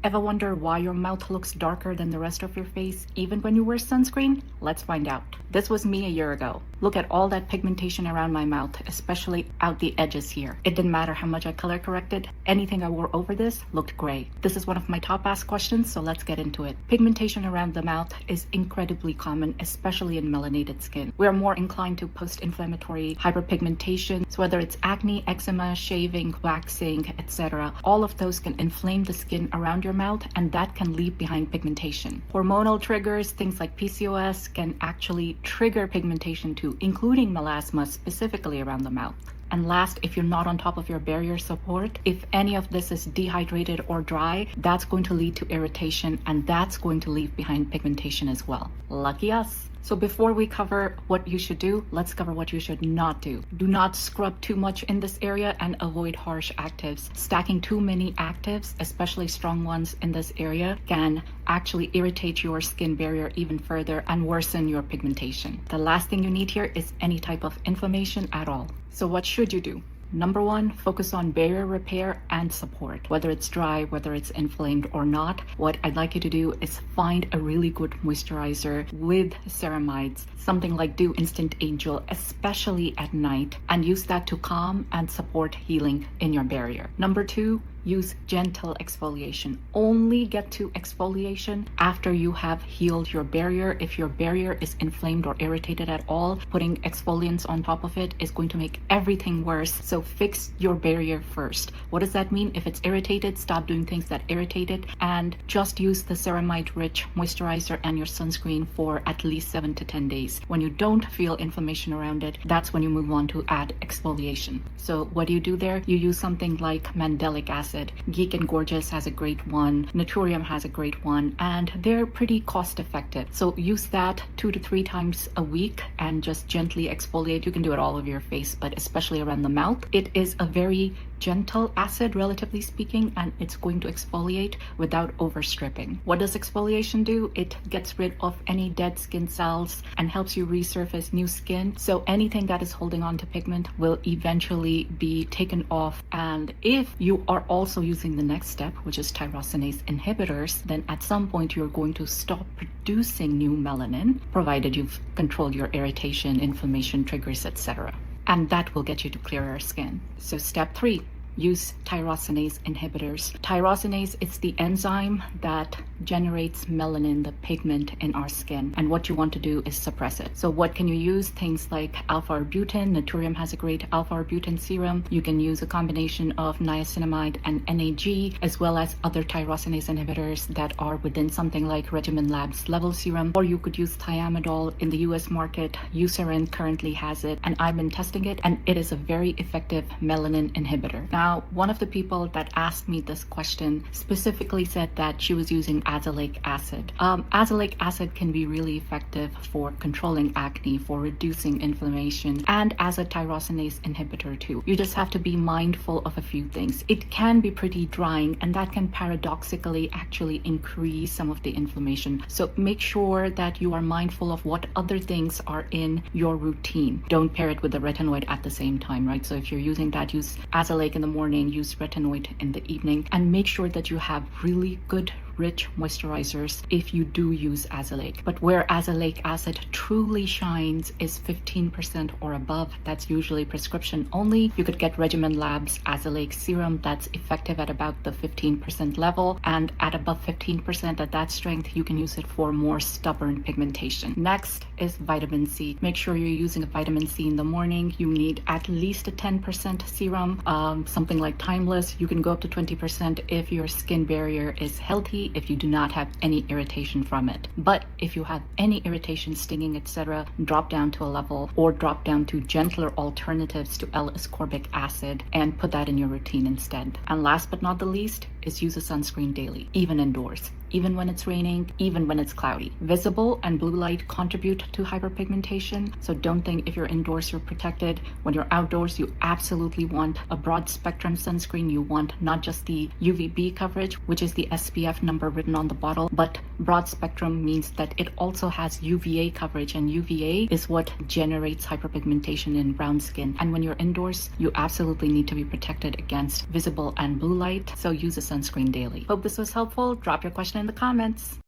Ever wonder why your mouth looks darker than the rest of your face, even when you wear sunscreen? Let's find out. This was me a year ago. Look at all that pigmentation around my mouth, especially out the edges here. It didn't matter how much I color corrected. Anything I wore over this looked gray. This is one of my top asked questions, so let's get into it. Pigmentation around the mouth is incredibly common, especially in melanated skin. We are more inclined to post-inflammatory hyperpigmentation, so whether it's acne, eczema, shaving, waxing, etc. All of those can inflame the skin around your mouth, and that can leave behind pigmentation. Hormonal triggers, things like PCOS, can actually trigger pigmentation too, including melasma, specifically around the mouth. And last, if you're not on top of your barrier support, if any of this is dehydrated or dry, that's going to lead to irritation, and that's going to leave behind pigmentation as well. Lucky us. So before we cover what you should do, let's cover what you should not do. Do not scrub too much in this area and avoid harsh actives. Stacking too many actives, especially strong ones in this area, can actually irritate your skin barrier even further and worsen your pigmentation. The last thing you need here is any type of inflammation at all. So what should you do? Number one, focus on barrier repair and support. Whether it's dry, whether it's inflamed or not, what I'd like you to do is find a really good moisturizer with ceramides, something like Dew Instant Angel, especially at night, and use that to calm and support healing in your barrier. Number two, use gentle exfoliation. Only get to exfoliation after you have healed your barrier. If your barrier is inflamed or irritated at all, putting exfoliants on top of it is going to make everything worse. So fix your barrier first. What does that mean? If it's irritated, stop doing things that irritate it and just use the ceramide-rich moisturizer and your sunscreen for at least 7 to 10 days. When you don't feel inflammation around it, that's when you move on to add exfoliation. So what do you do there? You use something like mandelic acid. Geek and Gorgeous has a great one, Naturium has a great one, and they're pretty cost effective. So use that 2 to 3 times a week and just gently exfoliate. You can do it all over your face, but especially around the mouth. It is a very gentle acid, relatively speaking, and it's going to exfoliate without overstripping. What does exfoliation do? It gets rid of any dead skin cells and helps you resurface new skin. So anything that is holding on to pigment will eventually be taken off. And if you are also using the next step, which is tyrosinase inhibitors, then at some point you're going to stop producing new melanin, provided you've controlled your irritation, inflammation, triggers, etc. And that will get you to clearer skin. So step 3, use tyrosinase inhibitors. Tyrosinase is the enzyme that generates melanin, the pigment in our skin. And what you want to do is suppress it. So what can you use? Things like alpha-arbutin. Naturium has a great alpha-arbutin serum. You can use a combination of niacinamide and NAG, as well as other tyrosinase inhibitors that are within something like Regimen Labs Level Serum. Or you could use thiamidol. In the US market, Eucerin currently has it, and I've been testing it, and it is a very effective melanin inhibitor. Now, one of the people that asked me this question specifically said that she was using azelaic acid. Azelaic acid can be really effective for controlling acne, for reducing inflammation, and as a tyrosinase inhibitor too. You just have to be mindful of a few things. It can be pretty drying, and that can paradoxically actually increase some of the inflammation. So make sure that you are mindful of what other things are in your routine. Don't pair it with the retinoid at the same time, right? So if you're using that, use azelaic in the morning, use retinoid in the evening, and make sure that you have really good rich moisturizers if you do use azelaic. But where azelaic acid truly shines is 15% or above. That's usually prescription only. You could get Regimen Labs azelaic serum that's effective at about the 15% level, and at above 15% at that strength, you can use it for more stubborn pigmentation. Next is vitamin C. Make sure you're using a vitamin C in the morning. You need at least a 10% serum, something like Timeless. You can go up to 20% if your skin barrier is healthy, if you do not have any irritation from it. But if you have any irritation, stinging, etc., drop down to a level or drop down to gentler alternatives to L-ascorbic acid and put that in your routine instead. And last but not the least is use a sunscreen daily, even indoors. Even when it's raining, even when it's cloudy. Visible and blue light contribute to hyperpigmentation, so don't think if you're indoors you're protected. When you're outdoors, you absolutely want a broad spectrum sunscreen. You want not just the UVB coverage, which is the SPF number number written on the bottle, but broad spectrum means that it also has UVA coverage, and UVA is what generates hyperpigmentation in brown skin. And when you're indoors, you absolutely need to be protected against visible and blue light, so use a sunscreen daily. Hope this was helpful. Drop your question in the comments.